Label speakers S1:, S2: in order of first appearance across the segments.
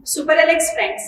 S1: Super Alex friends,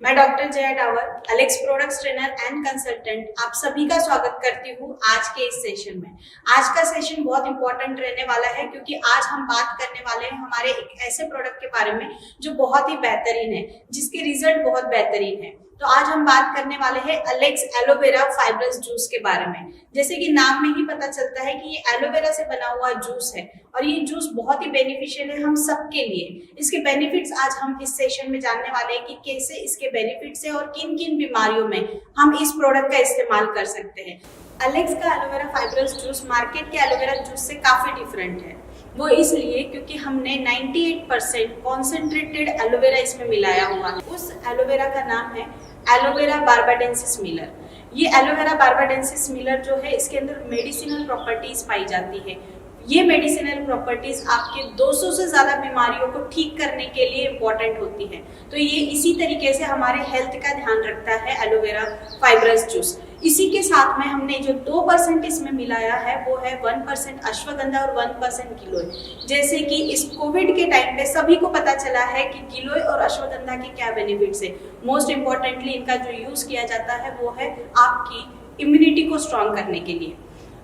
S1: मैं doctor Jaya Dawar, Alex products trainer and consultant आप सभी का स्वागत करती हूँ आज के इस सेशन में। आज का सेशन बहुत इंपॉर्टेंट रहने वाला है क्योंकि आज हम बात करने वाले हैं हमारे एक ऐसे प्रोडक्ट के बारे में जो बहुत ही बेहतरीन है, जिसके रिजल्ट बहुत बेहतरीन है। तो आज हम बात करने वाले हैं एलेक्स एलोवेरा फाइब्रस जूस के बारे में। जैसे कि नाम में ही पता चलता है कि ये एलोवेरा से बना हुआ जूस है और ये जूस बहुत ही बेनिफिशियल है हम सबके लिए। इसके बेनिफिट्स आज हम इस सेशन में जानने वाले हैं कि कैसे इसके बेनिफिट्स है और किन किन बीमारियों में हम इस प्रोडक्ट का इस्तेमाल कर सकते हैं। एलेक्स का एलोवेरा फाइब्रस जूस मार्केट के एलोवेरा जूस से काफी डिफरेंट है। वो इसलिए क्योंकि हमने 98% कॉन्सेंट्रेटेड एलोवेरा इसमें मिलाया हुआ है। उस एलोवेरा का नाम है एलोवेरा बार्बाडेंसिस मिलर। ये एलोवेरा बार्बाडेंसिस मिलर जो है, इसके अंदर मेडिसिनल प्रॉपर्टीज पाई जाती है। ये मेडिसिनल प्रॉपर्टीज आपके 200 से ज्यादा बीमारियों को ठीक करने के लिए इम्पोर्टेंट होती है। तो ये इसी तरीके से हमारे हेल्थ का ध्यान रखता है एलोवेरा फाइब्रस जूस। इसी के साथ में हमने जो 2% इसमें मिलाया है वो है 1% अश्वगंधा और 1% गिलोय। जैसे कि इस कोविड के टाइम पे सभी को पता चला है कि गिलोय और अश्वगंधा के क्या बेनिफिट्स है। मोस्ट इम्पोर्टेंटली इनका जो यूज किया जाता है वो है आपकी इम्यूनिटी को स्ट्रॉन्ग करने के लिए।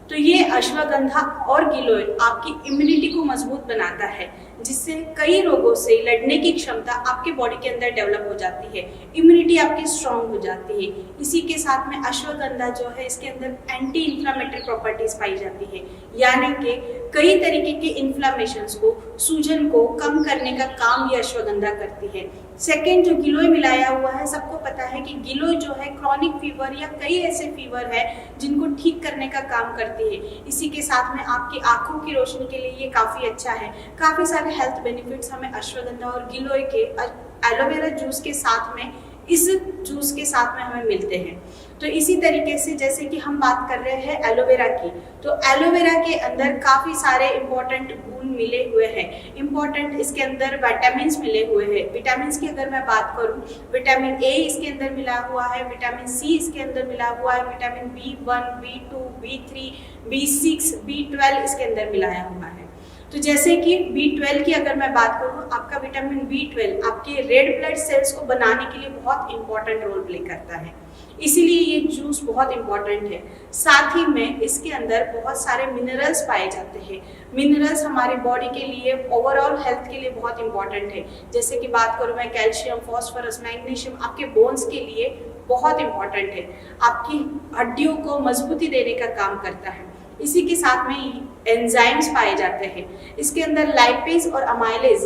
S1: तो ये अश्वगंधा और गिलोय आपकी इम्यूनिटी को मजबूत बनाता है, जिससे कई रोगों से लड़ने की क्षमता आपके बॉडी के अंदर डेवलप हो जाती है, इम्यूनिटी आपकी स्ट्रांग हो जाती है। इसी के साथ में अश्वगंधा जो है, इसके अंदर एंटी इन्फ्लामेटरी प्रॉपर्टीज पाई जाती है, यानी कि कई तरीके के इन्फ्लामेशंस को, सूजन को कम करने का काम ये अश्वगंधा करती है। सेकेंड, जो गिलोय मिलाया हुआ है, सबको पता है कि गिलोय जो है क्रॉनिक फीवर या कई ऐसे फीवर है जिनको ठीक करने का काम करती है। इसी के साथ में आपकी आंखों की रोशनी के लिए ये काफी अच्छा है। काफी सारे हेल्थ बेनिफिट्स हमें अश्वगंधा और गिलोय के एलोवेरा जूस के साथ में, इस जूस के साथ में हमें मिलते हैं। तो इसी तरीके से जैसे कि हम बात कर रहे हैं एलोवेरा की, तो एलोवेरा के अंदर काफी सारे इंपॉर्टेंट गुण मिले हुए हैं। इंपॉर्टेंट इसके अंदर विटामिन्स मिले हुए हैं। विटामिन्स की अगर मैं बात करूं, विटामिन ए इसके अंदर मिला हुआ है, विटामिन सी इसके अंदर मिला हुआ है, vitamin B1, B2, B3, B6, B12 इसके अंदर मिलाया हुआ है। तो जैसे कि B12 की अगर मैं बात करूं, आपका विटामिन B12 आपके रेड ब्लड सेल्स को बनाने के लिए बहुत इंपॉर्टेंट रोल प्ले करता है, इसीलिए ये जूस बहुत इंपॉर्टेंट है। साथ ही में इसके अंदर बहुत सारे मिनरल्स पाए जाते हैं। मिनरल्स हमारे बॉडी के लिए, ओवरऑल हेल्थ के लिए बहुत इंपॉर्टेंट है। जैसे कि बात करूं मैं, कैल्शियम, फॉस्फोरस, मैग्नीशियम आपके बोन्स के लिए बहुत इंपॉर्टेंट है, आपकी हड्डियों को मजबूती देने का काम करता है। इसी के साथ में एंजाइम्स पाए जाते हैं। इसके अंदर लाइपेज और अमाइलेज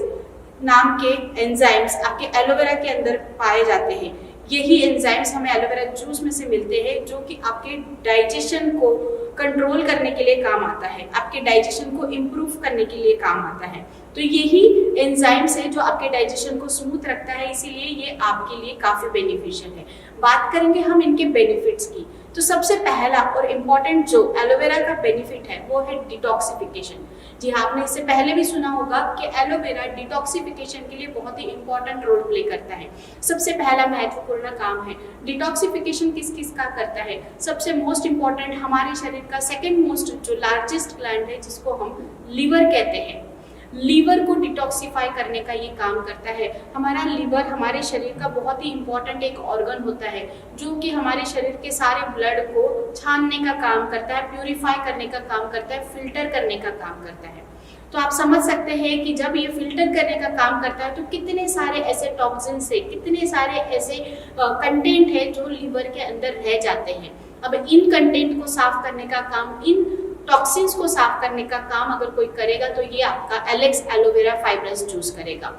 S1: नाम के एंजाइम्स आपके एलोवेरा के अंदर पाए जाते हैं। यही एंजाइम्स हमें एलोवेरा जूस में से मिलते हैं, जो कि आपके डाइजेशन को कंट्रोल करने के लिए काम आता है, आपके डाइजेशन को इम्प्रूव करने के लिए काम आता है। तो यही एंजाइम्स है जो आपके डाइजेशन को स्मूथ रखता है, इसीलिए ये आपके लिए काफी बेनिफिशियल है। बात करेंगे हम इनके बेनिफिट्स की, तो सबसे पहला और इम्पॉर्टेंट जो एलोवेरा का बेनिफिट है वो है डिटॉक्सिफिकेशन। जी हाँ, आपने इससे पहले भी सुना होगा कि एलोवेरा डिटॉक्सिफिकेशन के लिए बहुत ही इंपॉर्टेंट रोल प्ले करता है। सबसे पहला महत्वपूर्ण काम है डिटॉक्सिफिकेशन। किस किस का करता है? सबसे मोस्ट इम्पॉर्टेंट हमारे शरीर का सेकेंड मोस्ट जो लार्जेस्ट ग्लैंड है, जिसको हम लीवर कहते हैं, लीवर को डिटॉक्सिफाई करने का ये काम करता है। हमारा लीवर हमारे शरीर का बहुत ही इंपॉर्टेंट एक ऑर्गन होता है, जो कि हमारे शरीर के सारे ब्लड को छानने का काम करता है, प्यूरिफाई करने का काम करता है, फिल्टर करने का काम करता है। तो आप समझ सकते हैं कि जब ये फिल्टर करने का काम करता है तो कितने सारे ऐसे टॉक्सिन्स है, कितने सारे ऐसे कंटेंट है जो लीवर के अंदर रह जाते हैं। अब इन कंटेंट को साफ करने का काम, इन टॉक्सिन्स को साफ करने का काम अगर कोई करेगा तो ये आपका एलेक्स एलोवेरा फाइब्रस जूस करेगा।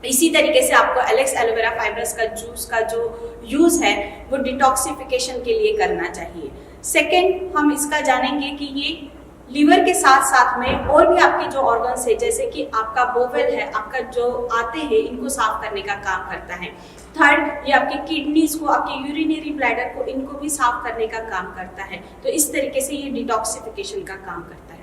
S1: इसी तरीके से आपको एलेक्स एलोवेरा फाइब्रस का जूस का जो यूज है वो डिटॉक्सिफिकेशन के लिए करना चाहिए। सेकेंड, हम इसका जानेंगे कि ये लीवर के साथ साथ में और भी आपके जो ऑर्गन्स है, जैसे कि आपका बोवेल है, आपका जो आते हैं, इनको साफ करने का काम करता है। थर्ड, ये आपके किडनीज को, आपके यूरिनरी ब्लैडर को, इनको भी साफ करने का काम करता है। तो इस तरीके से ये डिटॉक्सिफिकेशन का काम करता है।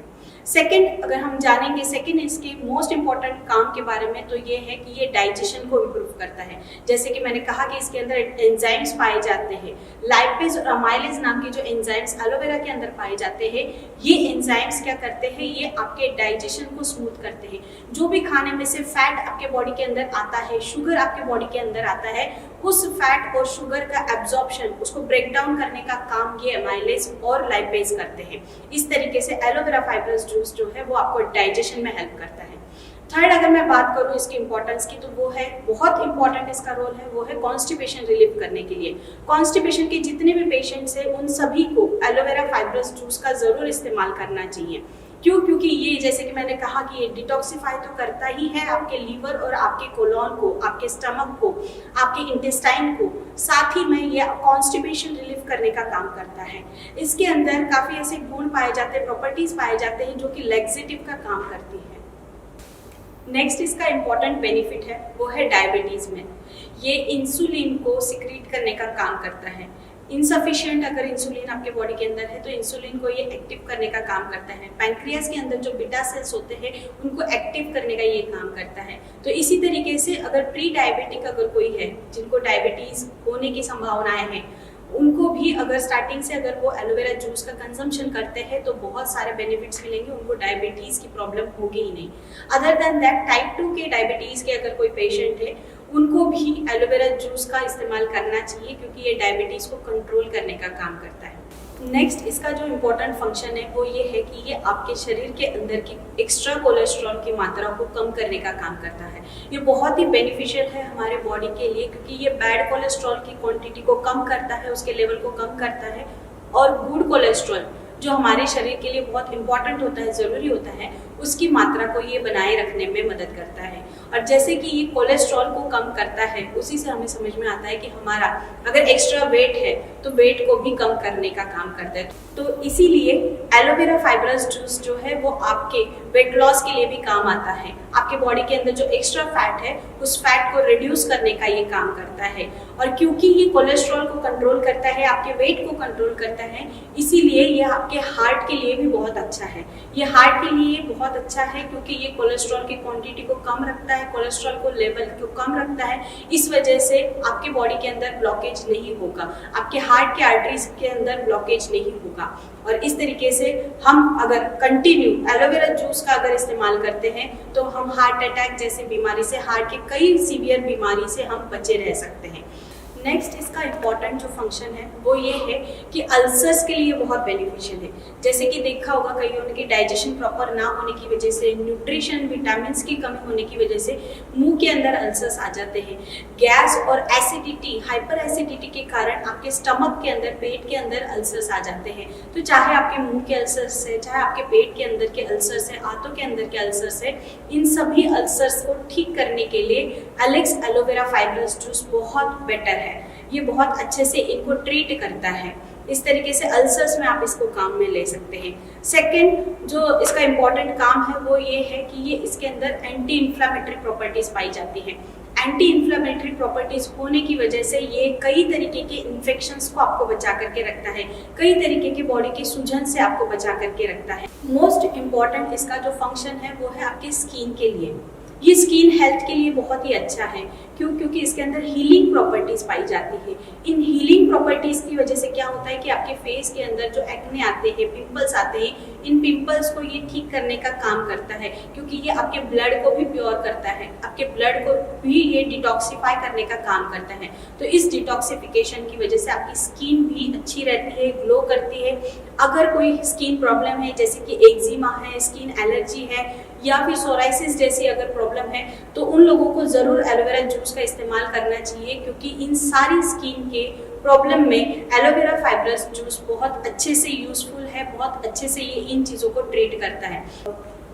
S1: सेकंड अगर हम जानेंगे सेकंड इसके मोस्ट इंपॉर्टेंट काम के बारे में, तो ये है कि ये डाइजेशन को इम्प्रूव करता है। जैसे कि मैंने कहा कि इसके अंदर एंजाइम्स पाए जाते हैं, लाइपेज और अमाइलेज नाम के जो एंजाइम्स एलोवेरा के अंदर पाए जाते हैं, ये एंजाइम्स क्या करते हैं, ये आपके डाइजेशन को स्मूथ करते हैं। जो भी खाने में से फैट आपके बॉडी के अंदर आता है, शुगर आपके बॉडी के अंदर आता है, उस फैट और शुगर का एब्जॉर्प्शन, उसको ब्रेक डाउन करने का काम ये अमाइलेज और लाइपेज करते हैं। इस तरीके से एलोवेरा फाइब्रस जूस जो है वो आपको डाइजेशन में हेल्प करता है। थर्ड अगर मैं बात करूँ इसकी इंपॉर्टेंस की, तो वो है बहुत इंपॉर्टेंट इसका रोल है, वो है कॉन्स्टिपेशन रिलीव करने के लिए। कॉन्स्टिपेशन के जितने भी पेशेंट्स हैं उन सभी को एलोवेरा फाइब्रस जूस का जरूर इस्तेमाल करना चाहिए। क्यों? क्योंकि ये जैसे कि मैंने कहा कि ये डिटॉक्सिफाई तो करता ही है आपके लीवर और आपके कोलोन को, आपके स्टमक को, आपके इंटेस्टाइन को, साथ ही में ये कॉन्स्टिपेशन रिलीफ करने का काम करता है। इसके अंदर काफ़ी ऐसे गुण पाए जाते हैं, प्रॉपर्टीज पाए जाते हैं जो कि लैक्सेटिव का काम करती है। नेक्स्ट इसका इम्पॉर्टेंट बेनिफिट है वो है डायबिटीज में। ये इंसुलिन को सिक्रीट करने का काम करता है। इनसफिशिएंट अगर इंसुलिन आपके बॉडी के अंदर है तो इंसुलिन को ये एक्टिव करने का काम करता है। पैंक्रियास के अंदर जो बीटा सेल्स होते हैं उनको एक्टिव करने का ये काम करता है। तो इसी तरीके से अगर प्री डायबिटिक अगर कोई है जिनको डायबिटीज होने की संभावनाएं हैं, उनको भी अगर स्टार्टिंग से अगर वो एलोवेरा जूस का कंजम्पशन करते हैं तो बहुत सारे बेनिफिट्स मिलेंगे, उनको डायबिटीज की प्रॉब्लम होगी ही नहीं। अदर देन दैट टाइप 2 के डायबिटीज के अगर कोई पेशेंट है उनको भी एलोवेरा जूस का इस्तेमाल करना चाहिए क्योंकि ये डायबिटीज को कंट्रोल करने का काम करता है। नेक्स्ट इसका जो इम्पोर्टेंट फंक्शन है वो ये है कि ये आपके शरीर के अंदर की एक्स्ट्रा कोलेस्ट्रॉल की मात्रा को कम करने का काम करता है। ये बहुत ही बेनिफिशियल है हमारे बॉडी के लिए क्योंकि ये बैड कोलेस्ट्रॉल की क्वांटिटी को कम करता है, उसके लेवल को कम करता है, और गुड कोलेस्ट्रॉल जो हमारे शरीर के लिए बहुत इंपॉर्टेंट होता है, ज़रूरी होता है, उसकी मात्रा को ये बनाए रखने में मदद करता है। और जैसे कि ये कोलेस्ट्रॉल को कम करता है, उसी से हमें समझ में आता है कि हमारा अगर एक्स्ट्रा वेट है तो वेट को भी कम करने का काम करता है। तो इसीलिए एलोवेरा फाइब्रस जूस जो है वो आपके वेट लॉस के लिए भी काम आता है। आपके बॉडी के अंदर जो एक्स्ट्रा फैट है उस फैट को रिड्यूस करने का ये काम करता है। और क्योंकि ये कोलेस्ट्रॉल को कंट्रोल करता है, आपके वेट को कंट्रोल करता है, इसीलिए ये आपके हार्ट के लिए भी बहुत अच्छा है। ये हार्ट के लिए बहुत अच्छा है क्योंकि ये कोलेस्ट्रॉल की क्वांटिटी को कम रखता है, कोलेस्ट्रॉल को लेवल को कम रखता है। इस वजह से आपके बॉडी के अंदर ब्लॉकेज नहीं होगा, आपके हार्ट के आर्टरीज के अंदर ब्लॉकेज नहीं होगा। और इस तरीके से हम अगर कंटिन्यू एलोवेरा जूस का अगर इस्तेमाल करते हैं तो हम हार्ट अटैक जैसे बीमारी से, हार्ट के कई सीवियर बीमारी से हम बचे रह सकते हैं। नेक्स्ट इसका इम्पॉर्टेंट जो फंक्शन है वो ये है कि अल्सर्स के लिए बहुत बेनिफिशियल है। जैसे कि देखा होगा कईयों की डाइजेशन प्रॉपर ना होने की वजह से, न्यूट्रिशन विटामिन्स की कमी होने की वजह से मुंह के अंदर अल्सर्स आ जाते हैं। गैस और एसिडिटी, हाइपर एसिडिटी के कारण आपके स्टमक के अंदर, पेट के अंदर अल्सर्स आ जाते हैं। तो चाहे आपके मुंह के अल्सर्स है, चाहे आपके पेट के अंदर के अल्सर्स है, आंतों के अंदर के अल्सर्स है, इन सभी अल्सर्स को ठीक करने के लिए एलेक्स एलोवेरा फाइब्रस जूस बहुत बेटर है। ये बहुत अच्छे से इनको ट्रीट करता है। इस तरीके से अल्सर्स में आप इसको काम में ले सकते हैं। सेकंड जो इसका इम्पॉर्टेंट काम है वो ये है कि ये इसके अंदर एंटी इन्फ्लामेटरी प्रॉपर्टीज पाई जाती हैं। एंटी इन्फ्लामेटरी प्रॉपर्टीज होने की वजह से ये कई तरीके के इन्फेक्शंस को आपको बचा करके रखता है, कई तरीके की बॉडी की सूजन से आपको बचा करके रखता है। मोस्ट इम्पॉर्टेंट इसका जो फंक्शन है वो है आपकी स्किन के लिए। ये स्किन हेल्थ के लिए बहुत ही अच्छा है। क्यों? क्योंकि इसके अंदर हीलिंग प्रॉपर्टीज पाई जाती है। इन हीलिंग प्रॉपर्टीज की वजह से क्या होता है कि आपके फेस के अंदर जो एक्ने आते हैं, पिंपल्स आते हैं, इन पिंपल्स को ये ठीक करने का काम करता है क्योंकि ये आपके ब्लड को भी प्योर करता है, आपके ब्लड को भी ये डिटॉक्सिफाई करने का काम करता है। तो इस डिटॉक्सिफिकेशन की वजह से आपकी स्किन भी अच्छी रहती है, ग्लो करती है। अगर कोई स्किन प्रॉब्लम है जैसे कि एक्जिमा है, स्किन एलर्जी है या फिर सोराइसिस जैसी अगर प्रॉब्लम है तो उन लोगों को ज़रूर एलोवेरा जूस का इस्तेमाल करना चाहिए क्योंकि इन सारी स्किन के प्रॉब्लम में एलोवेरा फाइब्रस जूस बहुत अच्छे से यूज़फुल है, बहुत अच्छे से ये इन चीज़ों को ट्रीट करता है।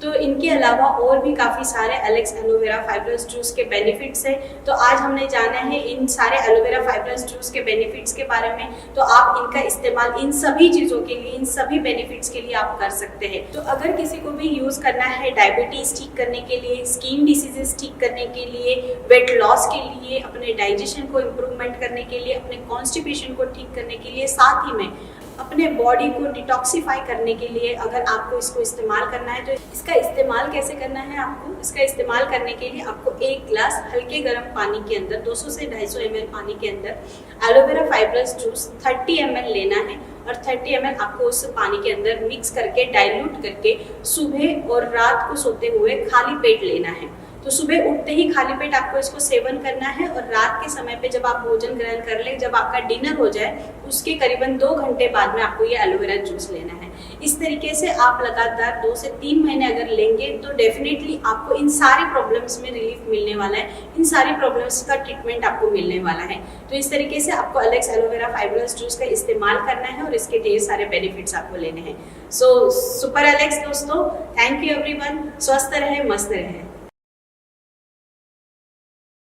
S1: तो इनके अलावा और भी काफ़ी सारे एलेक्स एलोवेरा फाइब्रस जूस के बेनिफिट्स हैं। तो आज हमने जाना है इन सारे एलोवेरा फाइब्रस जूस के बेनिफिट्स के बारे में। तो आप इनका इस्तेमाल इन सभी चीज़ों के लिए, इन सभी बेनिफिट्स के लिए आप कर सकते हैं। तो अगर किसी को भी यूज़ करना है डायबिटीज़ ठीक करने के लिए, स्किन डिसीजेस ठीक करने के लिए, वेट लॉस के लिए, अपने डाइजेशन को इम्प्रूवमेंट करने के लिए, अपने कॉन्स्टिपेशन को ठीक करने के लिए, साथ ही में अपने बॉडी को डिटॉक्सिफाई करने के लिए अगर आपको इसको इस्तेमाल करना है तो इसका इस्तेमाल कैसे करना है आपको, इसका इस्तेमाल करने के लिए आपको 1 गिलास हल्के गर्म पानी के अंदर 200 से 250 ml पानी के अंदर एलोवेरा फाइब्रस जूस 30 ml लेना है और 30 ml आपको उस पानी के अंदर मिक्स करके डाइल्यूट करके सुबह और रात को सोते हुए खाली पेट लेना है। तो सुबह उठते ही खाली पेट आपको इसको सेवन करना है और रात के समय पे जब आप भोजन ग्रहण कर ले, जब आपका डिनर हो जाए उसके करीबन 2 घंटे बाद में आपको ये एलोवेरा जूस लेना है। इस तरीके से आप लगातार 2 से 3 महीने अगर लेंगे तो डेफिनेटली आपको इन सारी प्रॉब्लम्स में रिलीफ मिलने वाला है, इन सारी प्रॉब्लम्स का ट्रीटमेंट आपको मिलने वाला है। तो इस तरीके से आपको एलेक्स एलोवेरा फाइब्रस जूस का इस्तेमाल करना है और इसके ढेर सारे बेनिफिट्स आपको लेने हैं। सो सुपर एलेक्स दोस्तों, थैंक यू एवरीवन। स्वस्थ रहे, मस्त रहे।